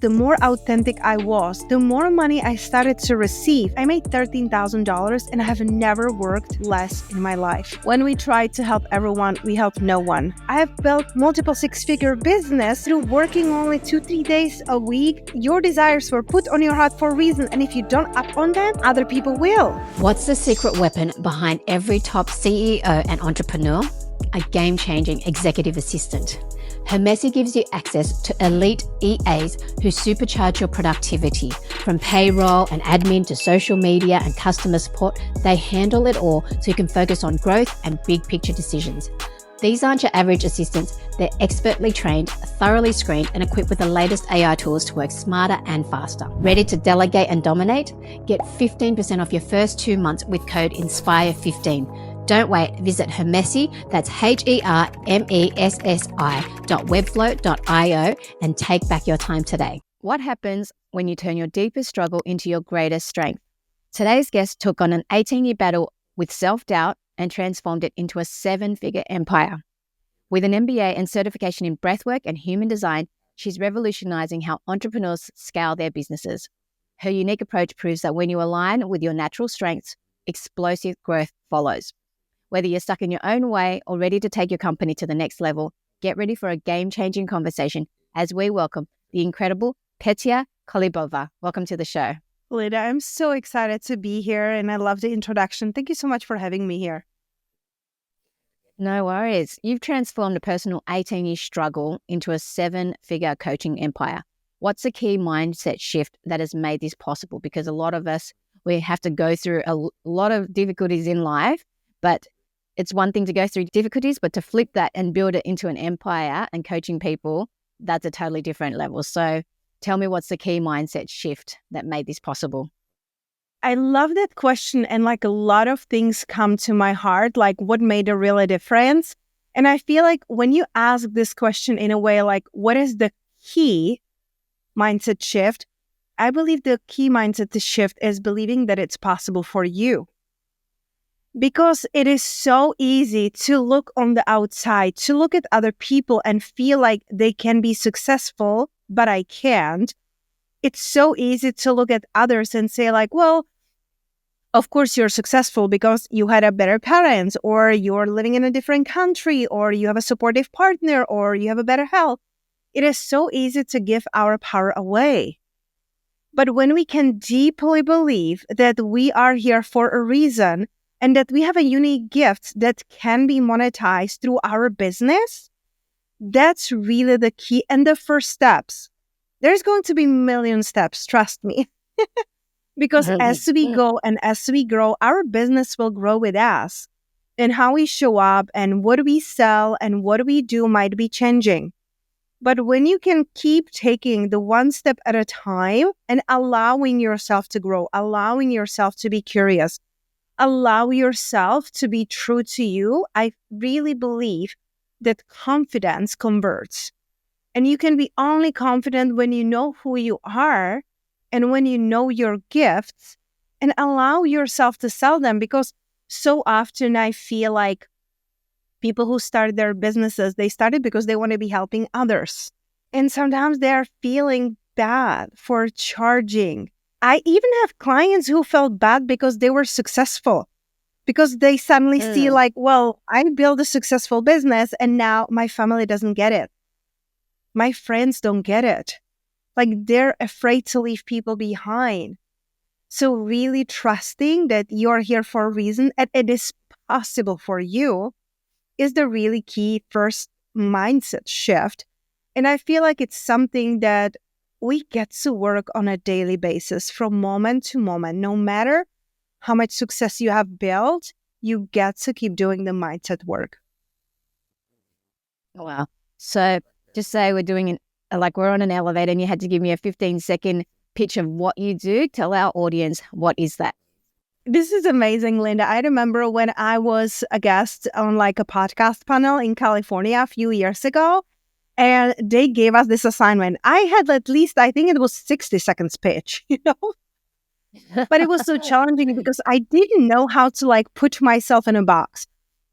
the more authentic I was, the more money I started to receive. I made $13,000 and I have never worked less in my life. When we try to help everyone, we help no one. I have built multiple six-figure business through working only 2-3 days a week. Your desires were put on your heart for a reason, and if you don't act on them, other people will. What's the secret weapon behind every top CEO and entrepreneur? A game-changing executive assistant. Hermessi gives you access to elite EAs who supercharge your productivity. From payroll and admin to social media and customer support, they handle it all so you can focus on growth and big picture decisions. These aren't your average assistants. They're expertly trained, thoroughly screened, and equipped with the latest AI tools to work smarter and faster. Ready to delegate and dominate? Get 15% off your first 2 months with code INSPIRE15. Don't wait. Visit Hermessi, that's HERMESSI.webflow.io, and take back your time today. What happens when you turn your deepest struggle into your greatest strength? Today's guest took on an 18-year battle with self-doubt and transformed it into a 7-figure empire. With an MBA and certification in Breathwork and human design, she's revolutionizing how entrepreneurs scale their businesses. Her unique approach proves that when you align with your natural strengths, explosive growth follows. Whether you're stuck in your own way or ready to take your company to the next level, get ready for a game-changing conversation as we welcome the incredible Petia Kolibova. Welcome to the show. Linda, I'm so excited to be here and I love the introduction. Thank you so much for having me here. No worries. You've transformed a personal 18-year struggle into a 7-figure coaching empire. What's the key mindset shift that has made this possible? Because a lot of us, we have to go through a lot of difficulties in life, but it's one thing to go through difficulties, but to flip that and build it into an empire and coaching people, that's a totally different level. So tell me, what's the key mindset shift that made this possible? I love that question. And like a lot of things come to my heart, like what made a real difference. And I feel like when you ask this question in a way, like what is the key mindset shift? I believe the key mindset shift is believing that it's possible for you. Because it is so easy to look on the outside, to look at other people and feel like they can be successful, but I can't. It's so easy to look at others and say like, well, of course you're successful because you had a better parents, or you're living in a different country, or you have a supportive partner, or you have a better health. It is so easy to give our power away. But when we can deeply believe that we are here for a reason, and that we have a unique gift that can be monetized through our business, that's really the key and the first steps. There's going to be a million steps, trust me. Because as we go and as we grow, our business will grow with us. And how we show up and what we sell and what we do might be changing. But when you can keep taking the one step at a time and allowing yourself to grow, allowing yourself to be curious, allow yourself to be true to you, I really believe that confidence converts. And you can be only confident when you know who you are and when you know your gifts and allow yourself to sell them. Because so often I feel like people who start their businesses, they started because they want to be helping others. And sometimes they are feeling bad for charging. I even have clients who felt bad because they were successful, because they suddenly see like, well, I built a successful business and now my family doesn't get it. My friends don't get it. Like they're afraid to leave people behind. So really trusting that you're here for a reason and it is possible for you is the really key first mindset shift. And I feel like it's something that we get to work on a daily basis from moment to moment. No matter how much success you have built, you get to keep doing the mindset work. Wow. So just say we're doing we're on an elevator and you had to give me a 15-second pitch of what you do. Tell our audience, what is that? This is amazing, Linda. I remember when I was a guest on like a podcast panel in California a few years ago. And they gave us this assignment. I had at least, I think it was 60 seconds pitch, But it was so challenging because I didn't know how to like put myself in a box.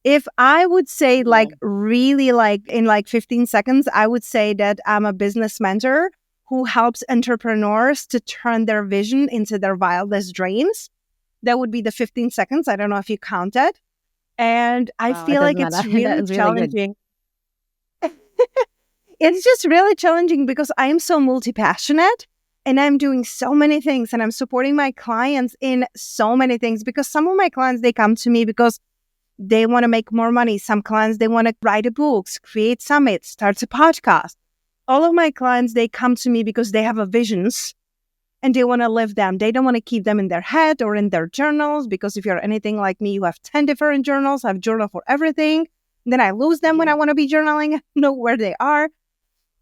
If I would say like really like in like 15 seconds, I would say that I'm a business mentor who helps entrepreneurs to turn their vision into their wildest dreams. That would be the 15 seconds. I don't know if you counted. And I Wow, it feel doesn't like matter. it's That really was really good. challenging. It's just really challenging because I am so multi-passionate and I'm doing so many things and I'm supporting my clients in so many things because some of my clients, they come to me because they want to make more money. Some clients, they want to write books, create summits, start a podcast. All of my clients, they come to me because they have a visions and they want to live them. They don't want to keep them in their head or in their journals because if you're anything like me, you have 10 different journals. I have journal for everything. Then I lose them when I want to be journaling, know where they are.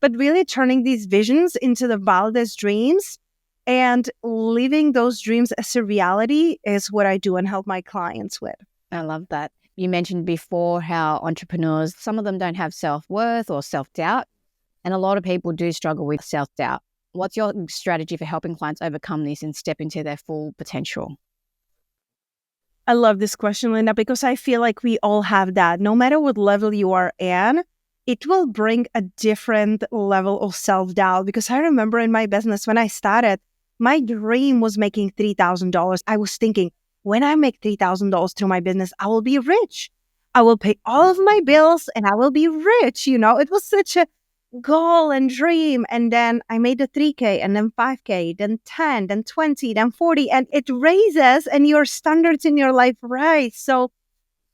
But really turning these visions into the wildest dreams and living those dreams as a reality is what I do and help my clients with. I love that. You mentioned before how entrepreneurs, some of them don't have self-worth or self-doubt, and a lot of people do struggle with self-doubt. What's your strategy for helping clients overcome this and step into their full potential? I love this question, Linda, because I feel like we all have that. No matter what level you are in, it will bring a different level of self-doubt. Because I remember in my business, when I started, my dream was making $3,000. I was thinking, when I make $3,000 through my business, I will be rich. I will pay all of my bills and I will be rich. You know, it was such a goal and dream. And then I made a 3K and then 5K, then 10, then 20, then 40. And it raises and your standards in your life rise. So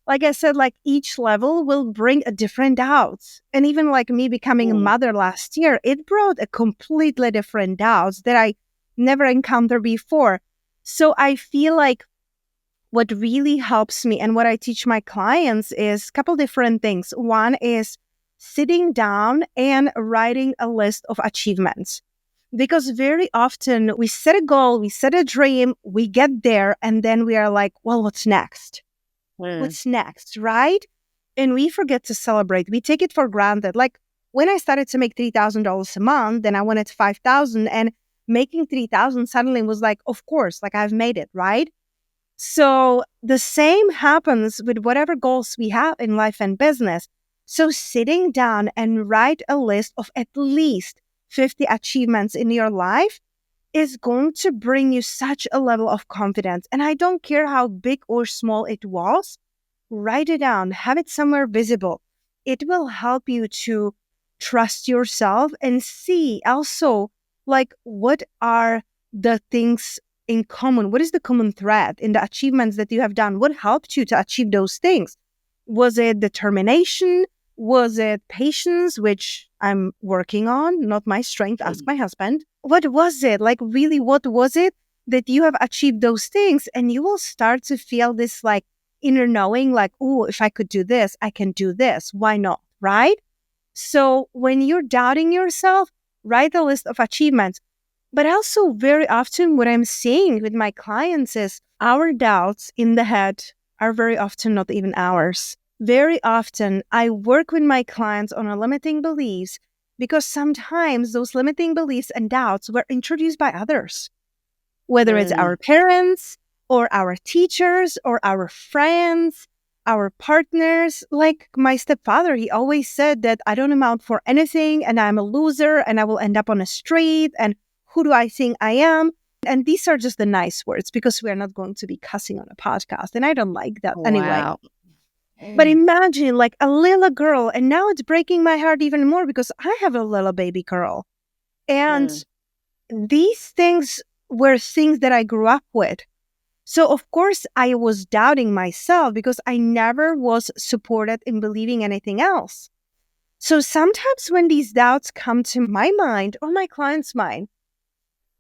like I said, like each level will bring a different doubts. And even like me becoming a mother last year, it brought a completely different doubts that I never encountered before. So I feel like what really helps me and what I teach my clients is a couple different things. One is sitting down and writing a list of achievements. Because very often we set a goal, we set a dream, we get there, and then we are like, well, what's next? What's next, right? And we forget to celebrate. We take it for granted. Like when I started to make $3,000 a month, then I wanted 5,000 and making 3,000 suddenly was like, of course, like I've made it, right? So the same happens with whatever goals we have in life and business. So sitting down and write a list of at least 50 achievements in your life is going to bring you such a level of confidence. And I don't care how big or small it was, write it down, have it somewhere visible. It will help you to trust yourself and see also like what are the things in common? What is the common thread in the achievements that you have done? What helped you to achieve those things? Was it determination? Was it patience, which I'm working on, not my strength, ask my husband. What was it? Like really, what was it that you have achieved those things? And you will start to feel this like inner knowing, like, oh, if I could do this, I can do this. Why not? Right? So when you're doubting yourself, write a list of achievements. But also very often what I'm seeing with my clients is our doubts in the head are very often not even ours. Very often I work with my clients on limiting beliefs because sometimes those limiting beliefs and doubts were introduced by others, whether it's our parents or our teachers or our friends, our partners. Like my stepfather, he always said that I don't amount for anything and I'm a loser and I will end up on the street and who do I think I am? And these are just the nice words because we are not going to be cussing on a podcast. And I don't like that anyway. But imagine like a little girl, and now it's breaking my heart even more because I have a little baby girl. And these things were things that I grew up with. So of course I was doubting myself because I never was supported in believing anything else. So sometimes when these doubts come to my mind or my client's mind,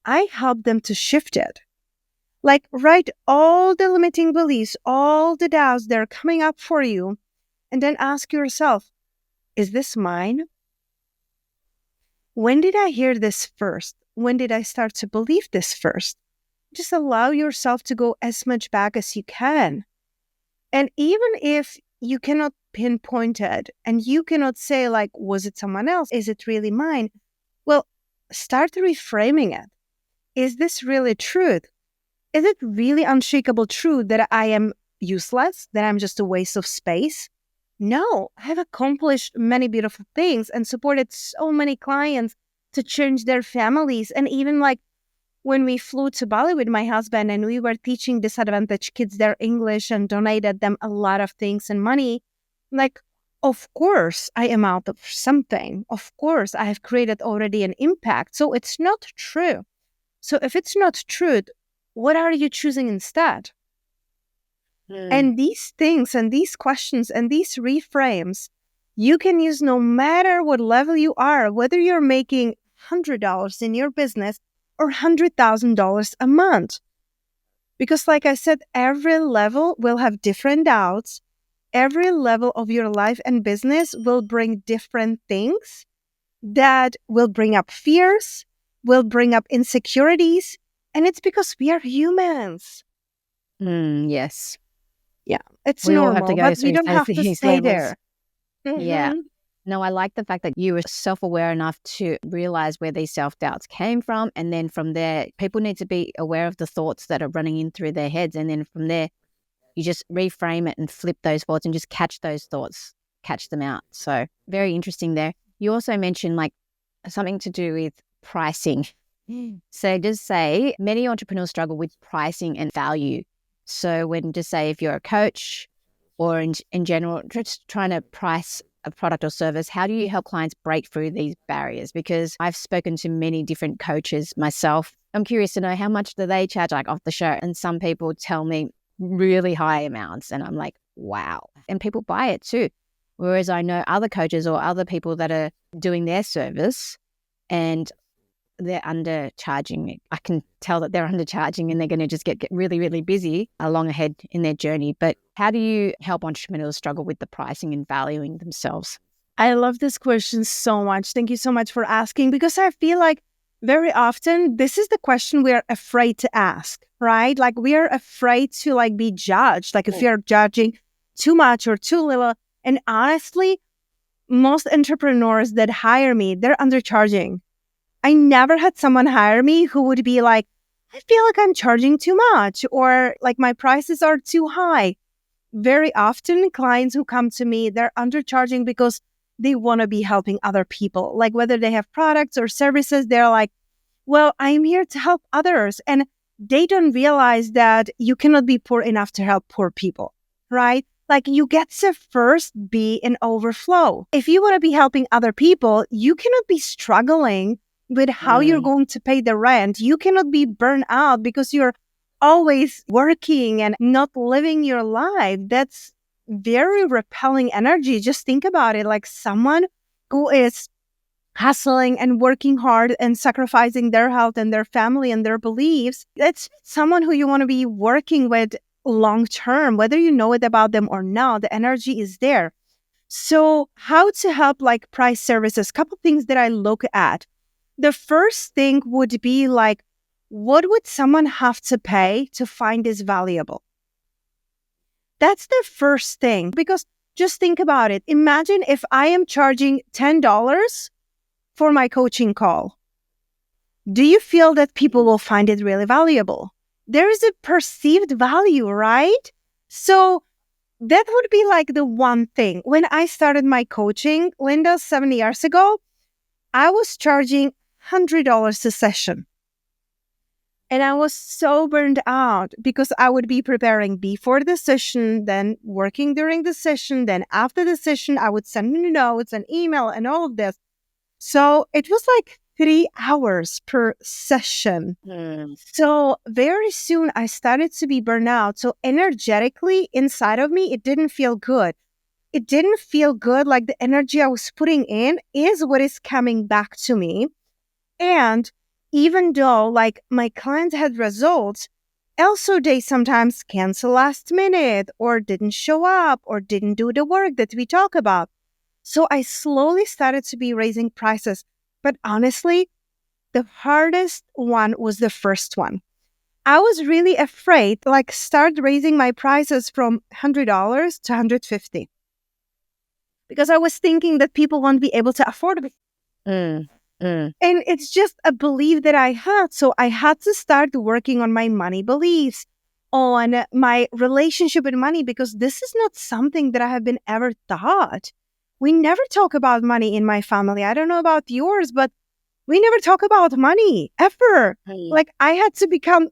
I help them to shift it. Like write all the limiting beliefs, all the doubts that are coming up for you, and then ask yourself, is this mine? When did I hear this first? When did I start to believe this first? Just allow yourself to go as much back as you can. And even if you cannot pinpoint it and you cannot say like, was it someone else? Is it really mine? Well, start reframing it. Is this really truth? Is it really unshakable truth that I am useless, that I'm just a waste of space? No, I've accomplished many beautiful things and supported so many clients to change their families. And even like when we flew to Bali with my husband and we were teaching disadvantaged kids their English and donated them a lot of things and money, like, of course I am out of something. Of course I have created already an impact. So it's not true. So if it's not true, what are you choosing instead? And these things and these questions and these reframes, you can use no matter what level you are, whether you're making $100 in your business or $100,000 a month. Because like I said, every level will have different doubts. Every level of your life and business will bring different things that will bring up fears, will bring up insecurities. And it's because we are humans. Yes. Yeah, it's We all have to normal, go but we through don't have to these stay levels. there. Yeah. No, I like the fact that you were self-aware enough to realize where these self-doubts came from. And then from there, people need to be aware of the thoughts that are running in through their heads. And then from there, you just reframe it and flip those thoughts and just catch those thoughts, catch them out. So very interesting there. You also mentioned like something to do with pricing. So just say many entrepreneurs struggle with pricing and value. So when just say if you're a coach or in general, just trying to price a product or service, how do you help clients break through these barriers? Because I've spoken to many different coaches myself. I'm curious to know how much do they charge like off the show? And some people tell me really high amounts and I'm like, wow. And people buy it too. Whereas I know other coaches or other people that are doing their service and they're undercharging. I can tell that they're undercharging and they're going to just get really, really busy along ahead in their journey. But how do you help entrepreneurs struggle with the pricing and valuing themselves? I love this question so much. Thank you so much for asking, because I feel like very often this is the question we're afraid to ask, right? Like we are afraid to like be judged, like if you're judging too much or too little. And honestly, most entrepreneurs that hire me, they're undercharging. I never had someone hire me who would be like, I feel like I'm charging too much or like my prices are too high. Very often clients who come to me, they're undercharging because they want to be helping other people. Like whether they have products or services, they're like, well, I'm here to help others. And they don't realize that you cannot be poor enough to help poor people, right? Like you get to first be in overflow. If you want to be helping other people, you cannot be struggling with how you're going to pay the rent. You cannot be burned out because you're always working and not living your life. That's very repelling energy. Just think about it. Like someone who is hustling and working hard and sacrificing their health and their family and their beliefs, that's someone who you want to be working with long term, whether you know it about them or not. The energy is there. So how to help like price services? Couple things that I look at. The first thing would be like, what would someone have to pay to find this valuable? That's the first thing, because just think about it. Imagine if I am charging $10 for my coaching call. Do you feel that people will find it really valuable? There is a perceived value, right? So that would be like the one thing. When I started my coaching, Linda, 7 years ago, I was charging $100 a session. And I was so burned out because I would be preparing before the session, then working during the session, then after the session, I would send notes and email and all of this. So it was like 3 hours per session. So very soon I started to be burned out. So energetically inside of me, it didn't feel good. It didn't feel good. Like the energy I was putting in is what is coming back to me. And even though like my clients had results, also they sometimes cancel last minute or didn't show up or didn't do the work that we talk about. So I slowly started to be raising prices. But honestly, the hardest one was the first one. I was really afraid, like start raising my prices from $100 to $150 because I was thinking that people won't be able to afford it. And it's just a belief that I had. So I had to start working on my money beliefs, on my relationship with money, because this is not something that I have been ever taught. We never talk about money in my family. I don't know about yours, but we never talk about money ever. Like I had to become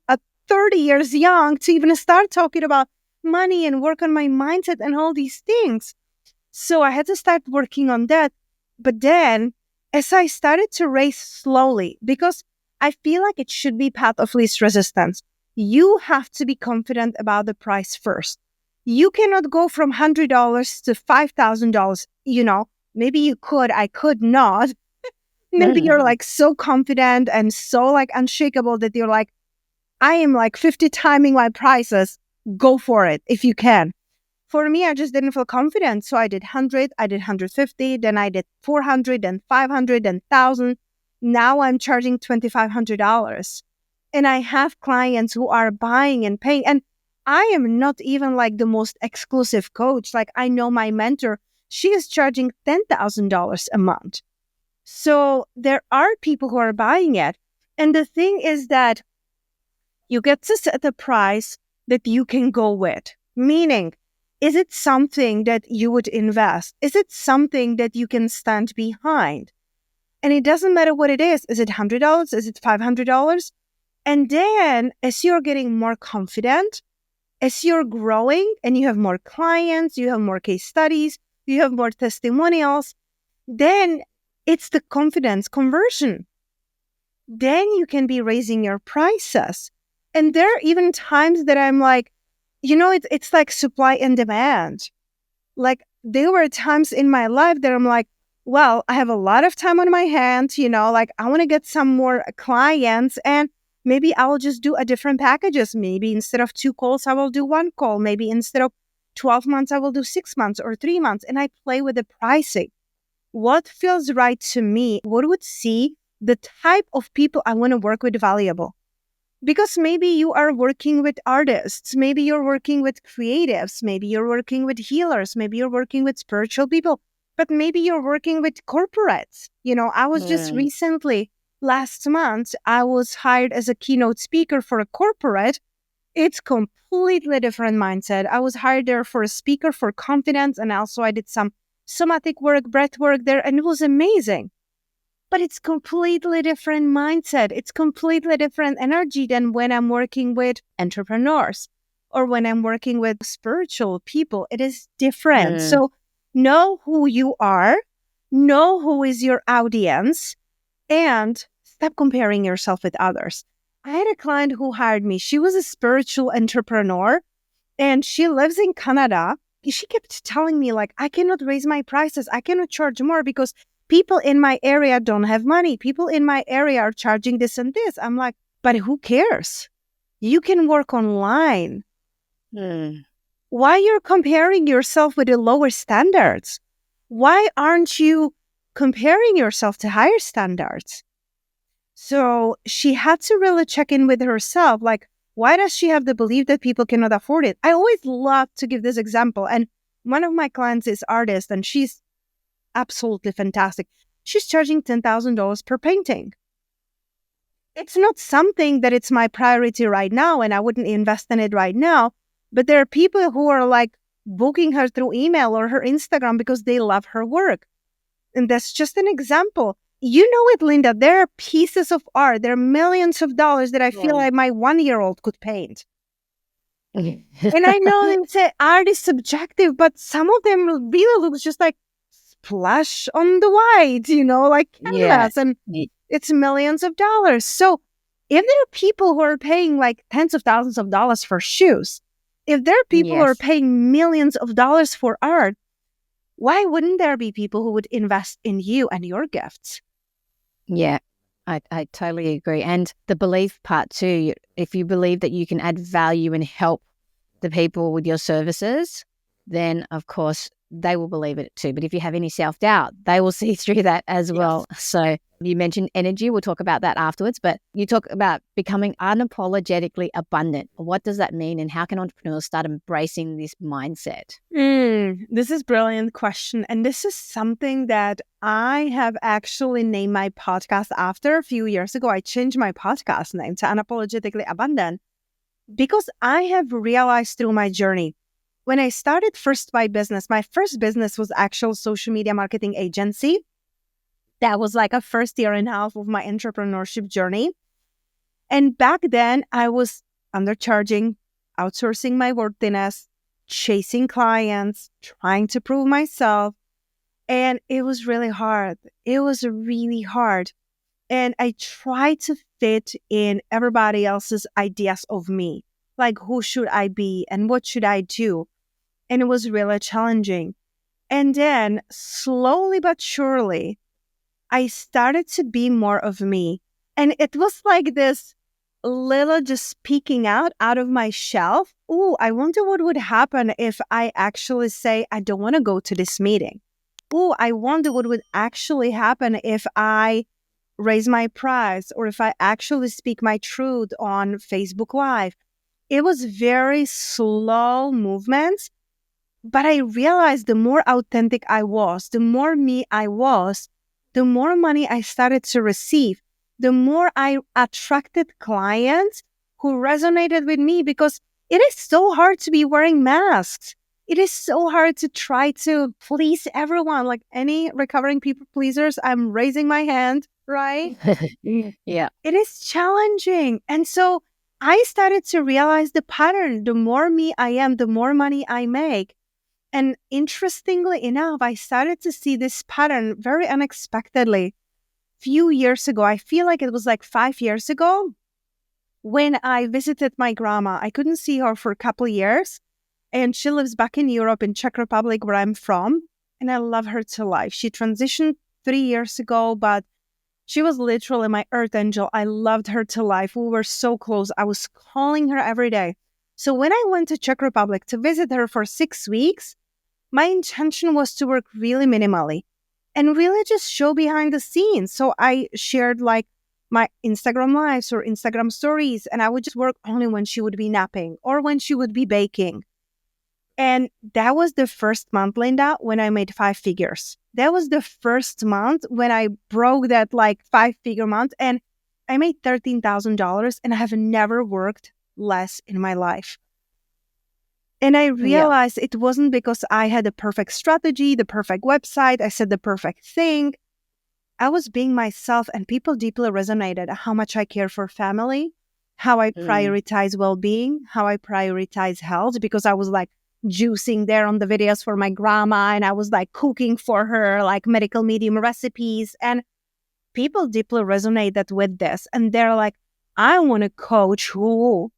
30 years young to even start talking about money and work on my mindset and all these things. So I had to start working on that. But then as I started to raise slowly, because I feel like it should be path of least resistance, you have to be confident about the price first. You cannot go from $100 to $5,000. Maybe you could, I could not. Maybe you're like so confident and so like unshakable that you're like, I am like 50 timing my prices. Go for it if you can. For me, I just didn't feel confident. So I did 100, I did 150, then I did 400 and 500 and 1,000. Now I'm charging $2,500. And I have clients who are buying and paying. And I am not even like the most exclusive coach. Like I know my mentor, she is charging $10,000 a month. So there are people who are buying it. And the thing is that you get to set a price that you can go with. Meaning, is it something that you would invest? Is it something that you can stand behind? And it doesn't matter what it is. Is it $100? Is it $500? And then as you're getting more confident, as you're growing and you have more clients, you have more case studies, you have more testimonials, then it's the confidence conversion. Then you can be raising your prices. And there are even times that I'm like, it's like supply and demand. Like there were times in my life that I'm like, well, I have a lot of time on my hands, like I want to get some more clients and maybe I'll just do a different packages. Maybe instead of 2 calls, I will do 1 call. Maybe instead of 12 months, I will do 6 months or 3 months. And I play with the pricing. What feels right to me? What would see the type of people I want to work with valuable? Because maybe you are working with artists, maybe you're working with creatives, maybe you're working with healers, maybe you're working with spiritual people, but maybe you're working with corporates. I was just recently, last month, I was hired as a keynote speaker for a corporate. It's completely different mindset. I was hired there for a speaker for confidence, and also I did some somatic work, breathwork there, and it was amazing. But it's completely different mindset. It's completely different energy than when I'm working with entrepreneurs or when I'm working with spiritual people. It is different. So know who you are, know who is your audience, and stop comparing yourself with others. I had a client who hired me. She was a spiritual entrepreneur and she lives in Canada. She kept telling me like, I cannot raise my prices. I cannot charge more because people in my area don't have money. People in my area are charging this and this. I'm like, but who cares? You can work online. Why you're comparing yourself with the lower standards? Why aren't you comparing yourself to higher standards? So she had to really check in with herself. Like, why does she have the belief that people cannot afford it? I always love to give this example. And one of my clients is artist and she's absolutely fantastic. She's charging $10,000 per painting. It's not something that it's my priority right now and I wouldn't invest in it right now. But there are people who are like booking her through email or her Instagram because they love her work. And that's just an example. You know it, Linda, there are pieces of art, there are millions of dollars that I feel like my 1-year-old could paint. And I know they say art is subjective, but some of them really looks just like splash on the white, like canvas, and it's millions of dollars. So if there are people who are paying like tens of thousands of dollars for shoes, if there are people who are paying millions of dollars for art, why wouldn't there be people who would invest in you and your gifts? Yeah, I totally agree. And the belief part too, if you believe that you can add value and help the people with your services, then of course they will believe it too. But if you have any self-doubt, they will see through that as well. So you mentioned energy. We'll talk about that afterwards. But you talk about becoming unapologetically abundant. What does that mean? And how can entrepreneurs start embracing this mindset? This is a brilliant question. And this is something that I have actually named my podcast after. A few years ago, I changed my podcast name to Unapologetically Abundant because I have realized through my journey, when I started first my business, my first business was actual social media marketing agency. That was like a first year and a half of my entrepreneurship journey. And back then I was undercharging, outsourcing my worthiness, chasing clients, trying to prove myself. And it was really hard. It was really hard. And I tried to fit in everybody else's ideas of me. Like, who should I be and what should I do? And it was really challenging. And then slowly but surely, I started to be more of me. And it was like this little just peeking out of my shelf. Ooh, I wonder what would happen if I actually say, I don't want to go to this meeting. Ooh, I wonder what would actually happen if I raise my price or if I actually speak my truth on Facebook Live. It was very slow movements, but I realized the more authentic I was, the more me I was, the more money I started to receive, the more I attracted clients who resonated with me, because it is so hard to be wearing masks. It is so hard to try to please everyone. Like any recovering people pleasers, I'm raising my hand, right? Yeah. It is challenging. And so I started to realize the pattern. The more me I am, the more money I make. And interestingly enough, I started to see this pattern very unexpectedly. Few years ago, I feel like it was like 5 years ago, when I visited my grandma. I couldn't see her for a couple of years. And she lives back in Europe, in Czech Republic, where I'm from. And I love her to life. She transitioned 3 years ago, but she was literally my earth angel. I loved her to life. We were so close. I was calling her every day. So when I went to Czech Republic to visit her for 6 weeks, my intention was to work really minimally and really just show behind the scenes. So I shared like my Instagram lives or Instagram stories, and I would just work only when she would be napping or when she would be baking. And that was the first month, Linda, when I made 5 figures. That was the first month when I broke that like 5-figure month, and I made $13,000, and I have never worked less in my life. And I realized it wasn't because I had the perfect strategy, the perfect website, I said the perfect thing. I was being myself, and people deeply resonated how much I care for family, how I prioritize well-being, how I prioritize health, because I was like juicing there on the videos for my grandma, and I was like cooking for her, like medical medium recipes. And people deeply resonated with this. And they're like, I want a coach who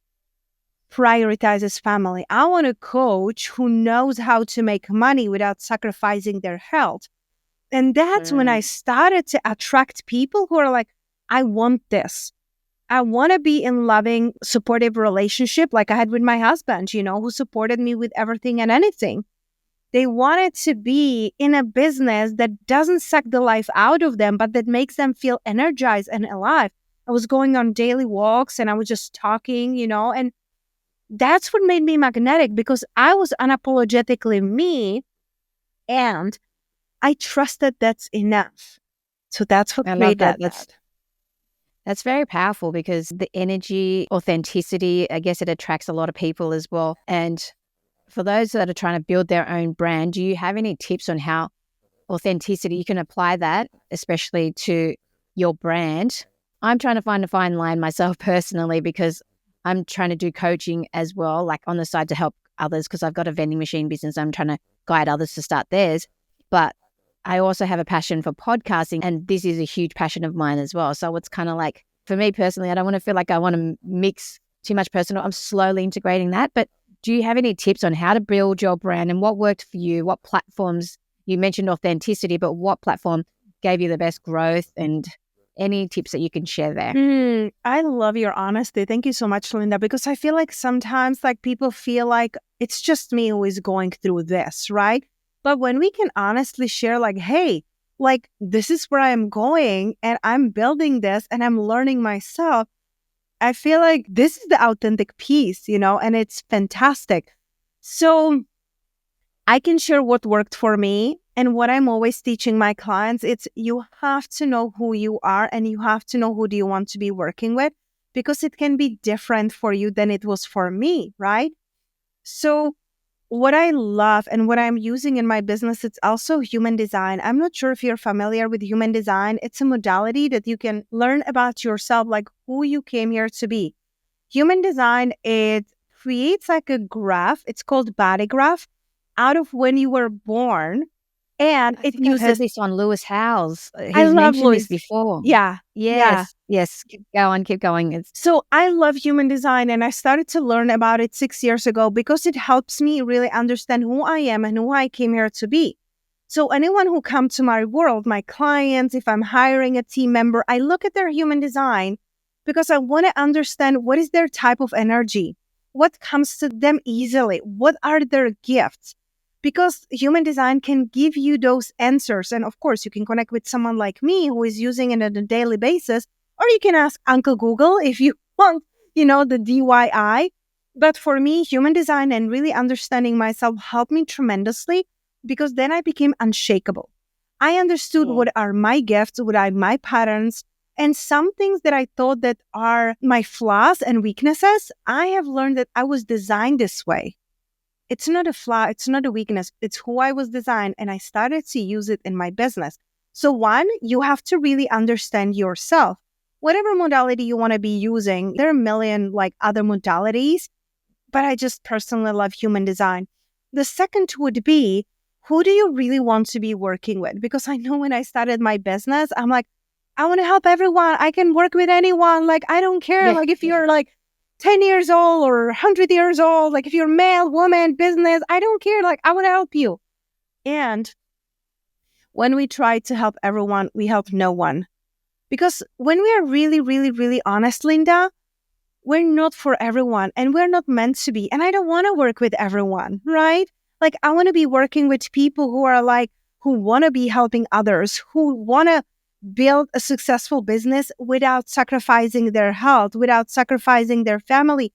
prioritizes family. I want a coach who knows how to make money without sacrificing their health. And that's when I started to attract people who are like, I want this. I want to be in loving, supportive relationship like I had with my husband, who supported me with everything and anything. They wanted to be in a business that doesn't suck the life out of them, but that makes them feel energized and alive. I was going on daily walks and I was just talking, and that's what made me magnetic, because I was unapologetically me, and I trusted that's enough. So that's what I love created that. That's very powerful, because the energy, authenticity, I guess it attracts a lot of people as well. And for those that are trying to build their own brand, do you have any tips on how authenticity, you can apply that, especially to your brand? I'm trying to find a fine line myself personally, because I'm trying to do coaching as well, like on the side to help others, because I've got a vending machine business. I'm trying to guide others to start theirs. But I also have a passion for podcasting, and this is a huge passion of mine as well. So it's kind of like, for me personally, I don't want to feel like I want to mix too much personal. I'm slowly integrating that. But do you have any tips on how to build your brand and what worked for you? What platforms? You mentioned authenticity, but what platform gave you the best growth, and any tips that you can share there? I love your honesty. Thank you so much, Linda, because I feel like sometimes like people feel like it's just me who is going through this, right? But when we can honestly share like, hey, like this is where I'm going and I'm building this and I'm learning myself, I feel like this is the authentic piece, and it's fantastic. So I can share what worked for me. And what I'm always teaching my clients, it's you have to know who you are and you have to know who do you want to be working with, because it can be different for you than it was for me, right? So what I love and what I'm using in my business, it's also human design. I'm not sure if you're familiar with human design. It's a modality that you can learn about yourself, like who you came here to be. Human design, it creates like a graph. It's called body graph out of when you were born. And I it think I've heard uses, this on Lewis Howes. I He's love mentioned this Louis. before. Yeah. Yeah. Yes. Keep going, keep going. So I love human design, and I started to learn about it 6 years ago because it helps me really understand who I am and who I came here to be. So anyone who comes to my world, my clients, if I'm hiring a team member, I look at their human design because I want to understand what is their type of energy, what comes to them easily, what are their gifts. Because human design can give you those answers. And of course, you can connect with someone like me who is using it on a daily basis, or you can ask Uncle Google if you want, the DIY. But for me, human design and really understanding myself helped me tremendously because then I became unshakable. I understood what are my gifts, what are my patterns, and some things that I thought that are my flaws and weaknesses, I have learned that I was designed this way. It's not a flaw, it's not a weakness, it's who I was designed, and I started to use it in my business. So one, you have to really understand yourself. Whatever modality you want to be using, there are a million like other modalities, but I just personally love human design. The second would be, who do you really want to be working with? Because I know when I started my business, I'm like, I want to help everyone. I can work with anyone. Like, I don't care. Like, if you're like 10 years old or 100 years old, like if you're male, woman, business, I don't care. Like, I want to help you. And when we try to help everyone, we help no one. Because when we are really, really, really honest, Linda, we're not for everyone and we're not meant to be. And I don't want to work with everyone, right? Like, I want to be working with people who are like, who want to be helping others, who want to build a successful business without sacrificing their health, without sacrificing their family.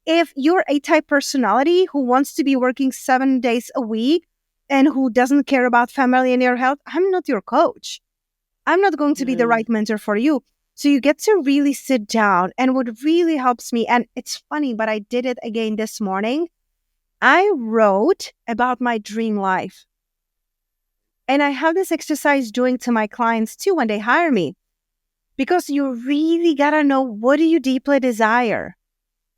If you're a type personality who wants to be working 7 days a week and who doesn't care about family and your health, I'm not your coach. I'm not going to be the right mentor for you. So you get to really sit down, and what really helps me, and it's funny, but I did it again this morning. I wrote about my dream life. And I have this exercise doing to my clients too when they hire me, because you really got to know, what do you deeply desire?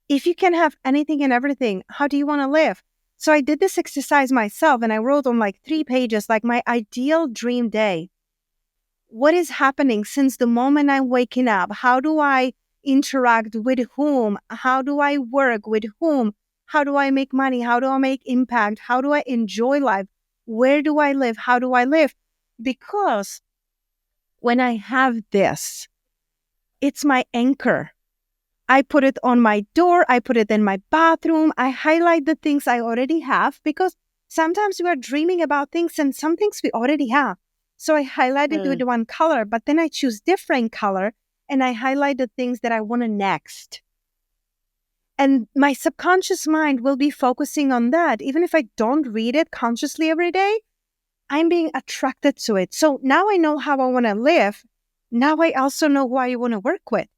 If you can have anything and everything, how do you want to live? So I did this exercise myself, and I wrote on like 3 pages, like my ideal dream day. What is happening since the moment I'm waking up? How do I interact with whom? How do I work with whom? How do I make money? How do I make impact? How do I enjoy life? Where do I live? How do I live? Because when I have this, it's my anchor. I put it on my door. I put it in my bathroom. I highlight the things I already have, because sometimes we are dreaming about things and some things we already have. So I highlight it with one color, but then I choose different color and I highlight the things that I want to next. And my subconscious mind will be focusing on that. Even if I don't read it consciously every day, I'm being attracted to it. So now I know how I want to live. Now I also know who I want to work with.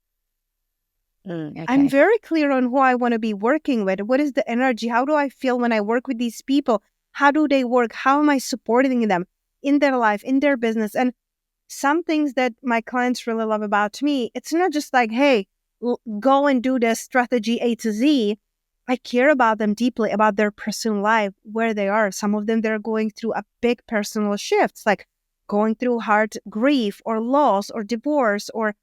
Okay. I'm very clear on who I want to be working with. What is the energy? How do I feel when I work with these people? How do they work? How am I supporting them in their life, in their business? And some things that my clients really love about me, it's not just like, hey, go and do this strategy A to Z. I care about them deeply, about their personal life, where they are. Some of them, they're going through a big personal shifts, like going through hard grief or loss or divorce or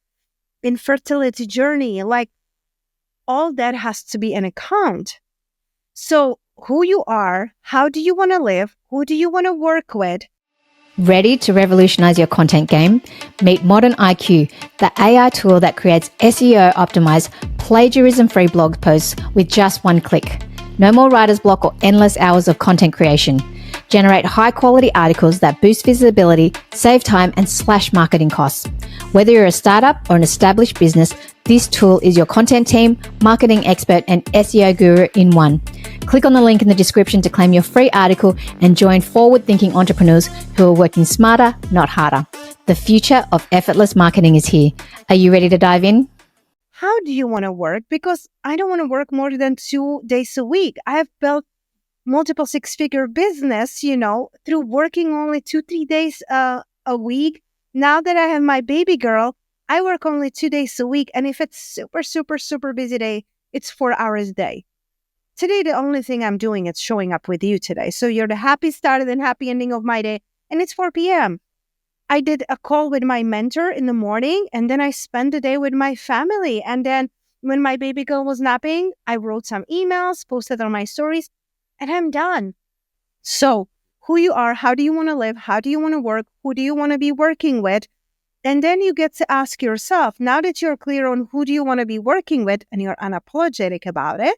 infertility journey. Like, all that has to be an account. So who you are, how do you want to live, who do you want to work with? Ready to revolutionize your content game? Meet Modern IQ, the AI tool that creates SEO optimized, plagiarism-free blog posts with just one click. No more writer's block or endless hours of content creation. Generate high-quality articles that boost visibility, save time, and slash marketing costs. Whether you're a startup or an established business, this tool is your content team, marketing expert, and SEO guru in one. Click on the link in the description to claim your free article and join forward-thinking entrepreneurs who are working smarter, not harder. The future of effortless marketing is here. Are you ready to dive in? How do you want to work? Because I don't want to work more than 2 days a week. I have built multiple six-figure business, through working only 2-3 days a week. Now that I have my baby girl, I work only 2 days a week. And if it's super, super, super busy day, it's 4 hours a day. Today, the only thing I'm doing is showing up with you today. So you're the happy start and happy ending of my day. And it's 4 p.m. I did a call with my mentor in the morning, and then I spent the day with my family. And then when my baby girl was napping, I wrote some emails, posted on my stories, and I'm done. So who you are, how do you want to live? How do you want to work? Who do you want to be working with? And then you get to ask yourself, now that you're clear on who do you want to be working with and you're unapologetic about it,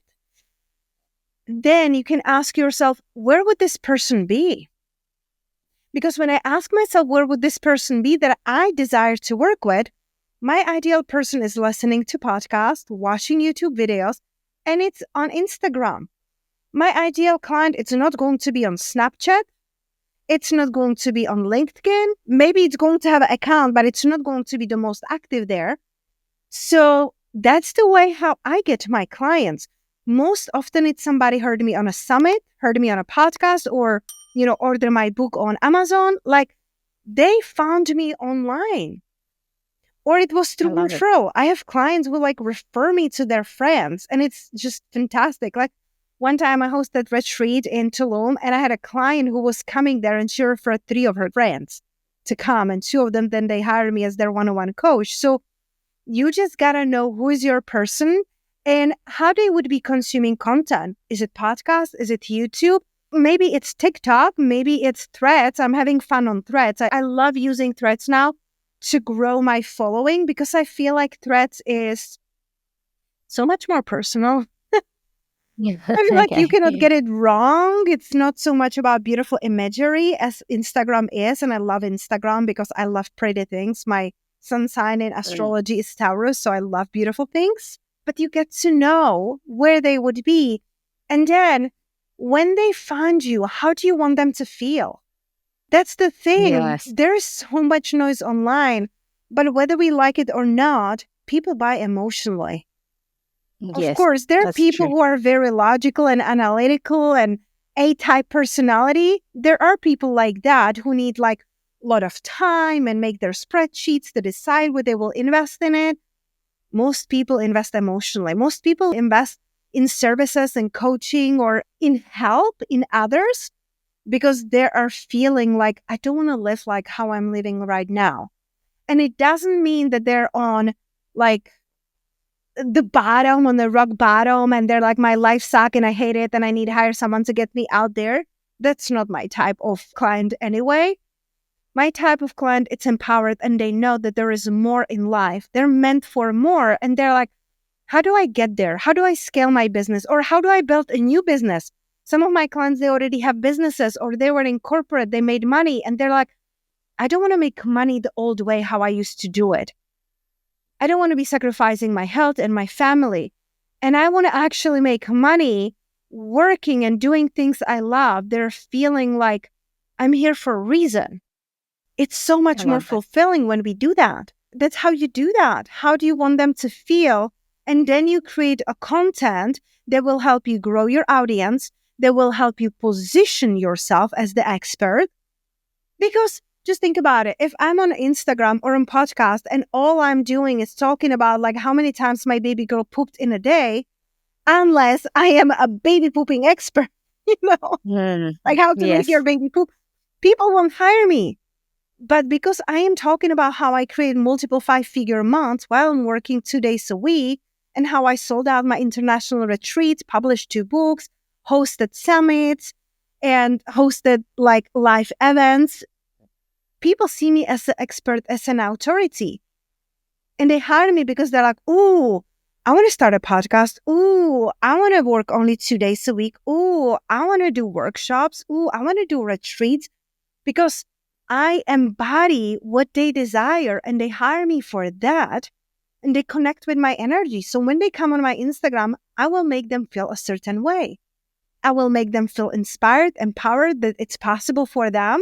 then you can ask yourself, where would this person be? Because when I ask myself, where would this person be that I desire to work with, my ideal person is listening to podcasts, watching YouTube videos, and it's on Instagram. My ideal client, it's not going to be on Snapchat. It's not going to be on LinkedIn. Maybe it's going to have an account, but it's not going to be the most active there. So that's the way how I get my clients. Most often it's somebody heard me on a summit, heard me on a podcast, or, order my book on Amazon. Like, they found me online. Or it was through referral. I have clients who refer me to their friends, and it's just fantastic. Like, one time I hosted retreat in Tulum, and I had a client who was coming there, and she referred 3 of her friends to come, and 2 of them, then they hired me as their one-on-one coach. So you just got to know who is your person and how they would be consuming content. Is it podcast? Is it YouTube? Maybe it's TikTok. Maybe it's Threads. I'm having fun on Threads. I love using Threads now to grow my following because I feel like Threads is so much more personal. I feel like you cannot get it wrong. It's not so much about beautiful imagery as Instagram is. And I love Instagram because I love pretty things. My sun sign in astrology is Taurus, so I love beautiful things. But you get to know where they would be. And then when they find you, how do you want them to feel? That's the thing. Yes. There's so much noise online, but whether we like it or not, people buy emotionally. Yes, of course, there are people who are very logical and analytical and A-type personality. There are people like that who need a lot of time and make their spreadsheets to decide what they will invest in it. Most people invest emotionally. Most people invest in services and coaching or in help in others because they are feeling like, I don't want to live like how I'm living right now. And it doesn't mean that they're on the bottom, on the rock bottom, and they're like, my life sucks and I hate it and I need to hire someone to get me out there. That's not my type of client anyway. My type of client, it's empowered and they know that there is more in life. They're meant for more. And they're like, how do I get there? How do I scale my business? Or how do I build a new business? Some of my clients, they already have businesses or they were in corporate, they made money. And they're like, I don't want to make money the old way, how I used to do it. I don't want to be sacrificing my health and my family. And I want to actually make money working and doing things I love. They're feeling like I'm here for a reason. It's so much more fulfilling when we do that. That's how you do that. How do you want them to feel? And then you create a content that will help you grow your audience, that will help you position yourself as the expert. Because just think about it. If I'm on Instagram or on podcast and all I'm doing is talking about how many times my baby girl pooped in a day, unless I am a baby pooping expert, how to make your baby poop, people won't hire me. But because I am talking about how I create multiple 5-figure months while I'm working 2 days a week and how I sold out my international retreats, published 2 books, hosted summits, and hosted live events, people see me as an expert, as an authority. And they hire me because they're like, ooh, I want to start a podcast. Ooh, I want to work only 2 days a week. Ooh, I want to do workshops. Ooh, I want to do retreats because I embody what they desire and they hire me for that and they connect with my energy. So when they come on my Instagram, I will make them feel a certain way. I will make them feel inspired, empowered that it's possible for them.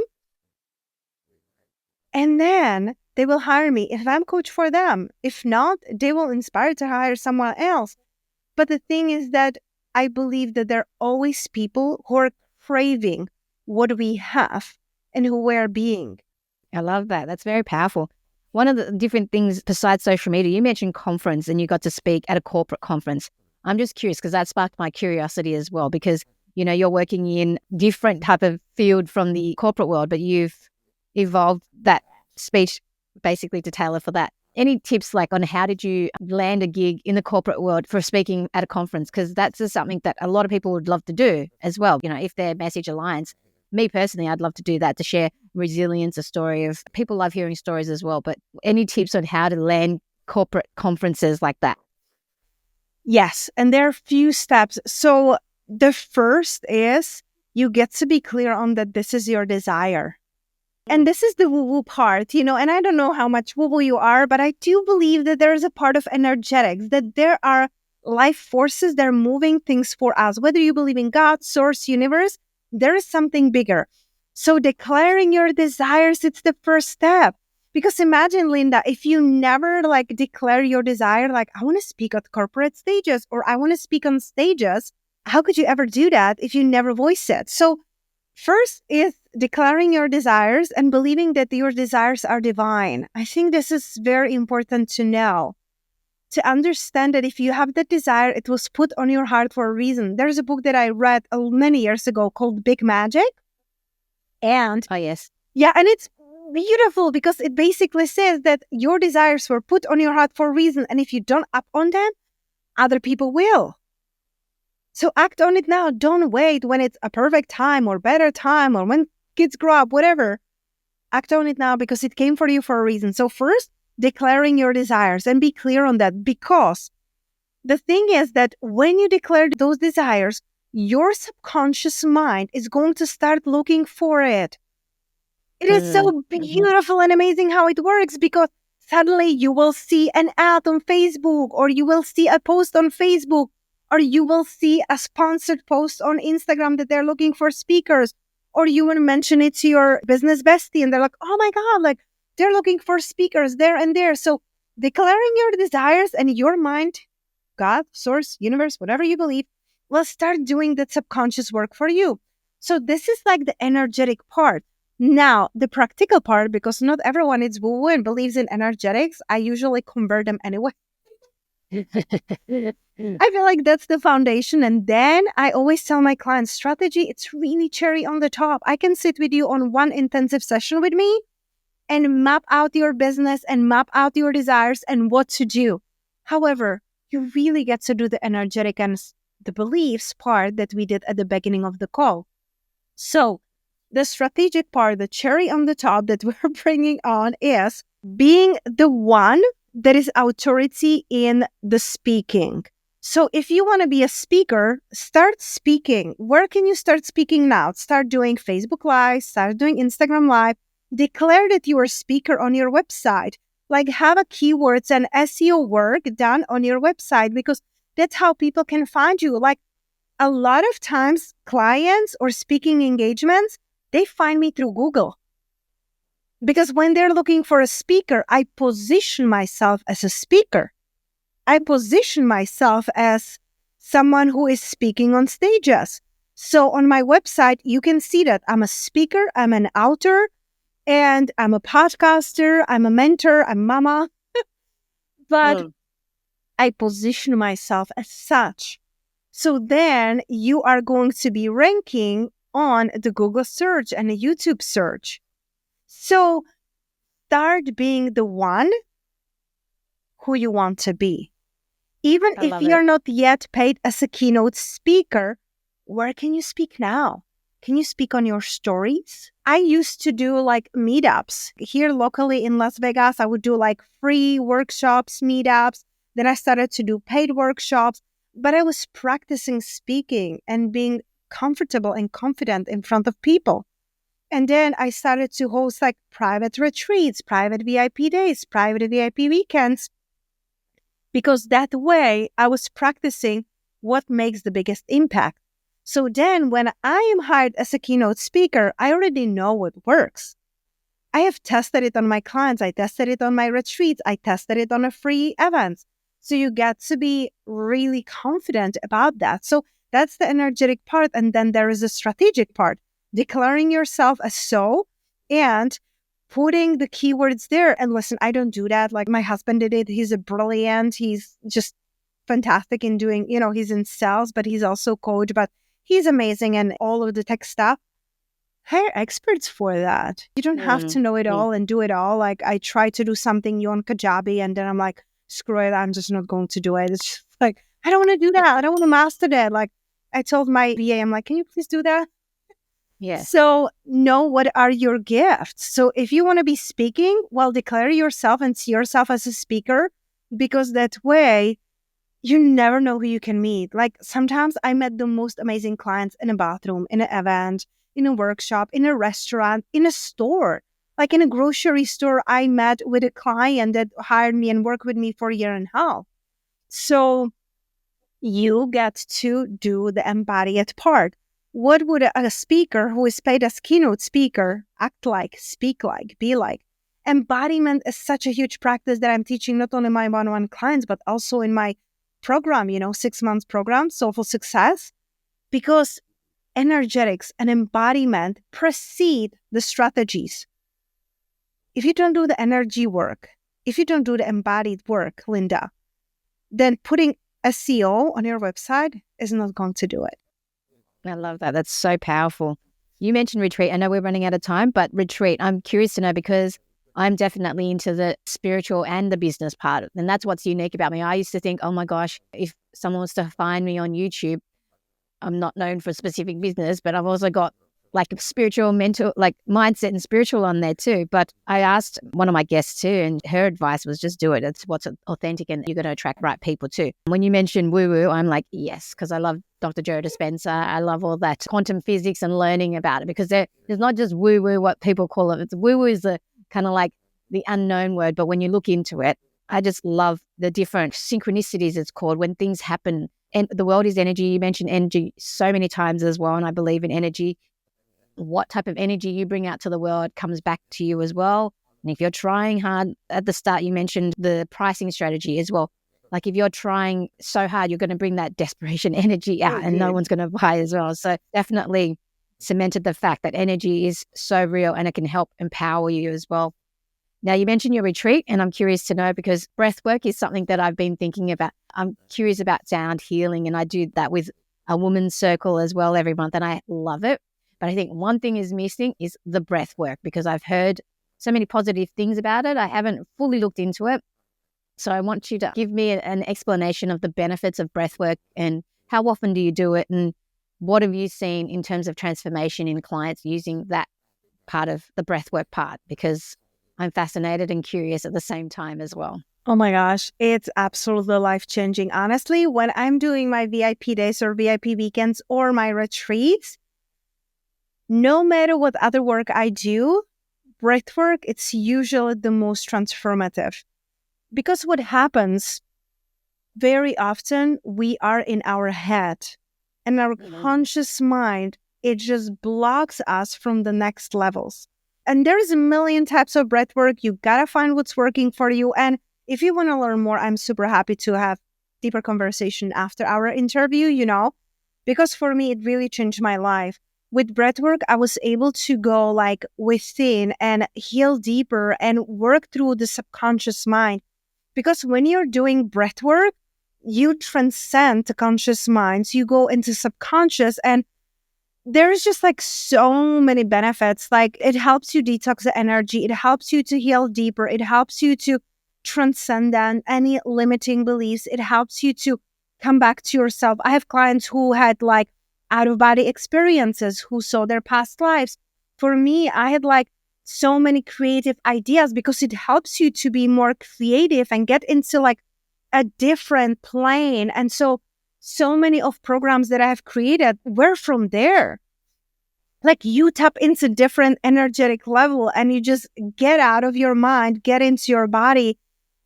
And then they will hire me if I'm coach for them. If not, they will inspire to hire someone else. But the thing is that I believe that there are always people who are craving what we have and who we're being. I love that. That's very powerful. One of the different things besides social media, you mentioned conference and you got to speak at a corporate conference. I'm just curious because that sparked my curiosity as well because, you're working in different type of field from the corporate world, but you've evolved that speech basically to tailor for that. Any tips like on how did you land a gig in the corporate world for speaking at a conference? Because that's just something that a lot of people would love to do as well, if their message aligns. Me personally, I'd love to do that, to share resilience, a story of people love hearing stories as well. But any tips on how to land corporate conferences like that? Yes, and there are a few steps. So the first is you get to be clear on that this is your desire. And this is the woo-woo part, and I don't know how much woo-woo you are, but I do believe that there is a part of energetics, that there are life forces that are moving things for us. Whether you believe in God, source, universe, there is something bigger. So declaring your desires, it's the first step. Because imagine, Linda, if you never declare your desire, I want to speak at corporate stages or I want to speak on stages, how could you ever do that if you never voice it? So first is declaring your desires and believing that your desires are divine. I think this is very important to know, to understand that if you have the desire, it was put on your heart for a reason. There's a book that I read many years ago called Big Magic. And oh, yes. Yeah, and it's beautiful because it basically says that your desires were put on your heart for a reason. And if you don't act on them, other people will. So act on it now. Don't wait when it's a perfect time or better time or when kids grow up, whatever. Act on it now because it came for you for a reason. So first, declaring your desires and be clear on that, because the thing is that when you declare those desires, your subconscious mind is going to start looking for it. It is so beautiful and amazing how it works, because suddenly you will see an ad on Facebook, or you will see a post on Facebook, or you will see a sponsored post on Instagram that they're looking for speakers, or you will mention it to your business bestie and they're like, oh my God, they're looking for speakers there and there. So declaring your desires and your mind, God, source, universe, whatever you believe, will start doing that subconscious work for you. So this is the energetic part. Now, the practical part, because not everyone is woo-woo and believes in energetics, I usually convert them anyway. I feel like that's the foundation. And then I always tell my clients, strategy, it's really cherry on the top. I can sit with you on one intensive session with me and map out your business and map out your desires and what to do. However, you really get to do the energetic and the beliefs part that we did at the beginning of the call. So the strategic part, the cherry on the top that we're bringing on, is being the one that is authority in the speaking. So if you want to be a speaker, start speaking. Where can you start speaking now? Start doing Facebook Live, start doing Instagram Live. Declare that you are a speaker on your website. Have a keywords and SEO work done on your website, because that's how people can find you. A lot of times, clients or speaking engagements, they find me through Google. Because when they're looking for a speaker, I position myself as a speaker. I position myself as someone who is speaking on stages. So on my website, you can see that I'm a speaker, I'm an author, and I'm a podcaster, I'm a mentor, I'm mama. But I position myself as such. So then you are going to be ranking on the Google search and the YouTube search. So start being the one who you want to be. Even if you're not yet paid as a keynote speaker, where can you speak now? Can you speak on your stories? I used to do meetups here locally in Las Vegas. I would do free workshops, meetups. Then I started to do paid workshops, but I was practicing speaking and being comfortable and confident in front of people. And then I started to host private retreats, private VIP days, private VIP weekends, because that way I was practicing what makes the biggest impact. So then when I am hired as a keynote speaker, I already know what works. I have tested it on my clients. I tested it on my retreats. I tested it on a free events. So you get to be really confident about that. So That's the energetic part. And then there is a strategic part, declaring yourself as so and putting the keywords there. And listen, I don't do that. Like my husband did it. He's a brilliant. He's just fantastic in doing, he's in sales, but he's also coach, but he's amazing and all of the tech stuff. Hire experts for that. You don't have to know it all and do it all. Like I try to do something new on Kajabi and then I'm like, screw it, I'm just not going to do it. It's just like, I don't want to do that. I don't want to master that. Like I told my VA, I'm like, can you please do that? Yeah. So know what are your gifts. So if you want to be speaking, well, declare yourself and see yourself as a speaker, because that way you never know who you can meet. Like sometimes I met the most amazing clients in a bathroom, in an event, in a workshop, in a restaurant, in a store. Like in a grocery store, I met with a client that hired me and worked with me for a year and a half. So you get to do the embodied part. What would a speaker who is paid as keynote speaker act like, speak like, be like? Embodiment is such a huge practice that I'm teaching not only my one-on-one clients, but also in my program, 6 months program, Soulful Success, because energetics and embodiment precede the strategies. If you don't do the energy work, if you don't do the embodied work, Linda, then putting SEO on your website is not going to do it. I love that. That's so powerful. You mentioned retreat. I know we're running out of time, but retreat, I'm curious to know because I'm definitely into the spiritual and the business part. And that's what's unique about me. I used to think, oh my gosh, if someone was to find me on YouTube, I'm not known for a specific business, but I've also got like spiritual, mental, like mindset and spiritual on there too. But I asked one of my guests too, and her advice was just do it. It's what's authentic and you're going to attract right people too. When you mentioned woo-woo, I'm like, yes, because I love Dr. Joe Dispenza. I love all that quantum physics and learning about it because there's not just woo-woo, what people call it. It's woo-woo is the kind of like the unknown word, but when you look into it, I just love the different synchronicities it's called when things happen. And the world is energy. You mentioned energy so many times as well, and I believe in energy. What type of energy you bring out to the world comes back to you as well. And if you're trying hard at the start, you mentioned the pricing strategy as well. Like if you're trying so hard, you're going to bring that desperation energy out and no one's going to buy as well. So definitely cemented the fact that energy is so real and it can help empower you as well. Now, you mentioned your retreat, and I'm curious to know because breathwork is something that I've been thinking about. I'm curious about sound healing, and I do that with a women's circle as well every month, and I love it. But I think one thing is missing is the breathwork because I've heard so many positive things about it. I haven't fully looked into it. So I want you to give me an explanation of the benefits of breathwork and how often do you do it and what have you seen in terms of transformation in clients using that part of the breathwork part, because I'm fascinated and curious at the same time as well. Oh my gosh, it's absolutely life-changing. Honestly, when I'm doing my VIP days or VIP weekends or my retreats, no matter what other work I do, breathwork, it's usually the most transformative. Because what happens very often, we are in our head and our conscious mind, it just blocks us from the next levels. And there's a million types of breath work. You got to find what's working for you. And if you want to learn more, I'm super happy to have deeper conversation after our interview, because for me, it really changed my life. With breathwork, I was able to go like within and heal deeper and work through the subconscious mind. Because when you're doing breathwork, you transcend the conscious minds. You go into subconscious and there's just like so many benefits. Like it helps you detox the energy. It helps you to heal deeper. It helps you to transcend any limiting beliefs. It helps you to come back to yourself. I have clients who had like out-of-body experiences, who saw their past lives. For me, I had like so many creative ideas because it helps you to be more creative and get into like a different plane. And so many of programs that I have created were from there. Like you tap into different energetic level and you just get out of your mind, get into your body.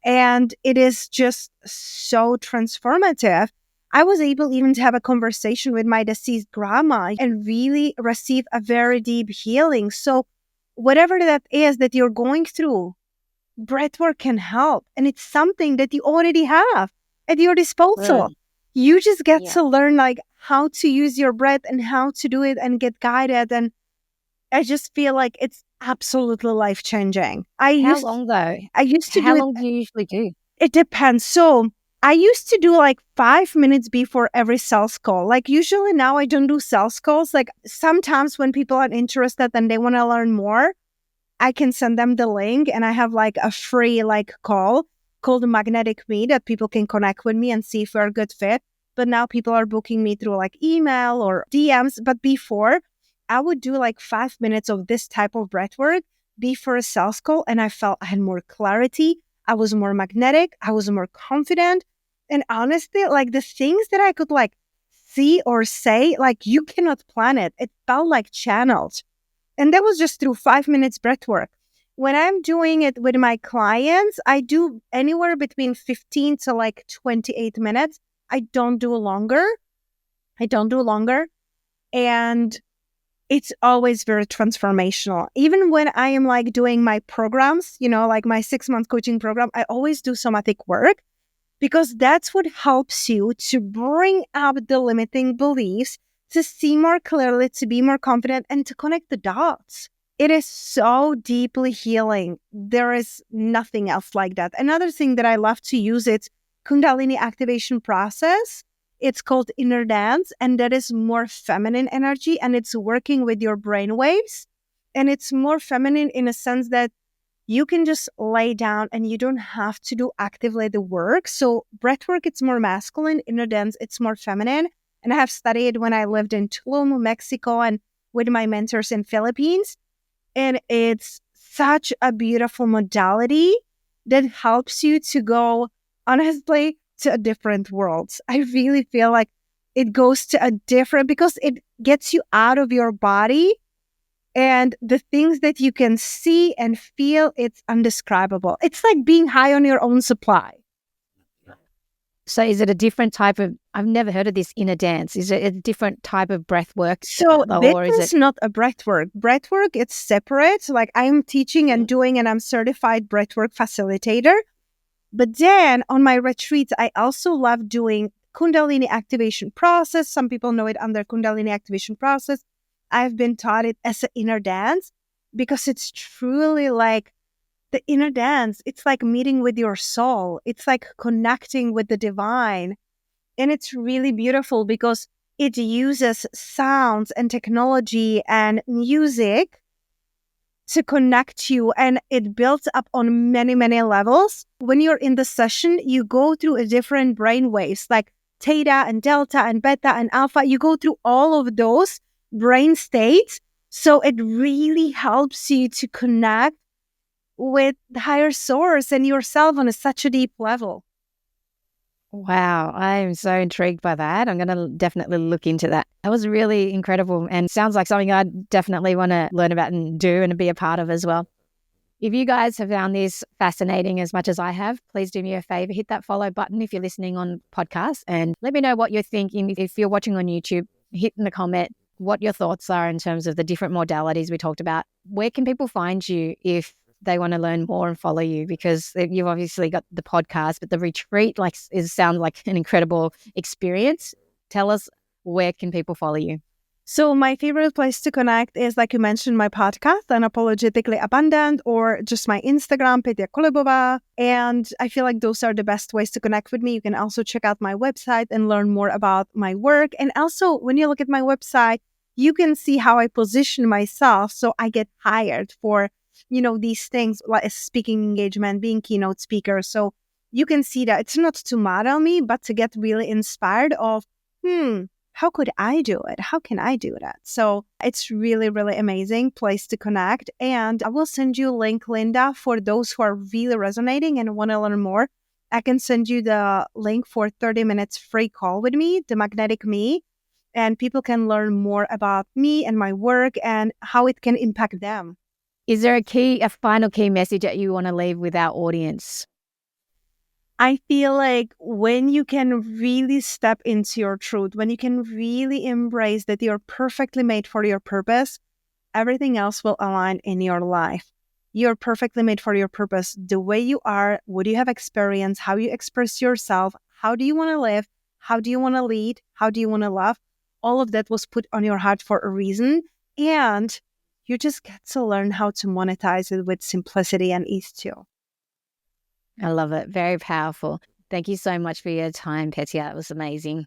And it is just so transformative. I was able even to have a conversation with my deceased grandma and really receive a very deep healing. So whatever that is that you're going through, breathwork can help. And it's something that you already have at your disposal. You just get Yeah. to learn like how to use your breath and how to do it and get guided. And I just feel like it's absolutely life changing. How long though? I used to How do it. long do you usually do? It depends. So I used to do like 5 minutes before every sales call. Like usually now I don't do sales calls. Like sometimes when people are interested and they want to learn more, I can send them the link and I have like a free like call called Magnetic Me that people can connect with me and see if we're a good fit. But now people are booking me through like email or DMs. But before I would do like 5 minutes of this type of breath work before a sales call. And I felt I had more clarity. I was more magnetic. I was more confident. And honestly, like the things that I could like see or say, like you cannot plan it. It felt like channeled. And that was just through 5 minutes breath work. When I'm doing it with my clients, I do anywhere between 15 to like 28 minutes. I don't do longer. I don't do longer. And it's always very transformational. Even when I am like doing my programs, like my 6-month coaching program, I always do somatic work because that's what helps you to bring up the limiting beliefs, to see more clearly, to be more confident, and to connect the dots. It is so deeply healing. There is nothing else like that. Another thing that I love to use is Kundalini activation process. It's called inner dance, and that is more feminine energy, and it's working with your brain waves. And it's more feminine in a sense that you can just lay down and you don't have to do actively the work. So breathwork, it's more masculine. Inner dance, it's more feminine. And I have studied when I lived in Tulum, Mexico, and with my mentors in Philippines. And it's such a beautiful modality that helps you to go, honestly, to a different world. I really feel like it goes to a different, because it gets you out of your body. And the things that you can see and feel, it's undescribable. It's like being high on your own supply. So is it a different type of, I've never heard of this inner dance. Is it a different type of breath work? So this Or is is it? not a breathwork. Breathwork, it's separate. Like I'm teaching and doing, and I'm certified breathwork facilitator. But then on my retreats, I also love doing Kundalini activation process. Some people know it under Kundalini activation process. I've been taught it as an inner dance because it's truly like the inner dance. It's like meeting with your soul. It's like connecting with the divine. And it's really beautiful because it uses sounds and technology and music to connect you, and it builds up on many, many levels. When you're in the session, you go through a different brain waves like theta and delta and beta and alpha. You go through all of those brain states. So it really helps you to connect with the higher source and yourself on such a deep level. Wow, I'm so intrigued by that. I'm going to definitely look into that. That was really incredible and sounds like something I definitely want to learn about and do and be a part of as well. If you guys have found this fascinating as much as I have, please do me a favor, hit that follow button if you're listening on podcast and let me know what you're thinking. If you're watching on YouTube, hit in the comment what your thoughts are in terms of the different modalities we talked about. Where can people find you if they want to learn more and follow you? Because you've obviously got the podcast, but the retreat sounds like an incredible experience. Tell us, where can people follow you? So my favorite place to connect is, like you mentioned, my podcast, Unapologetically Abundant, or just my Instagram, Petia Kolibova. And I feel like those are the best ways to connect with me. You can also check out my website and learn more about my work. And also, when you look at my website, you can see how I position myself. So I get hired for, these things like a speaking engagement, being keynote speaker. So you can see that it's not to model me, but to get really inspired of, how could I do it? How can I do that? So it's really, really amazing place to connect. And I will send you a link, Linda, for those who are really resonating and want to learn more. I can send you the link for 30 minutes free call with me, the Magnetic Me. And people can learn more about me and my work and how it can impact them. Is there a final key message that you want to leave with our audience? I feel like when you can really step into your truth, when you can really embrace that you're perfectly made for your purpose, everything else will align in your life. You're perfectly made for your purpose. The way you are, what you have experienced, how you express yourself, how do you want to live, how do you want to lead, how do you want to love. All of that was put on your heart for a reason. And you just get to learn how to monetize it with simplicity and ease too. I love it. Very powerful. Thank you so much for your time, Petia. It was amazing.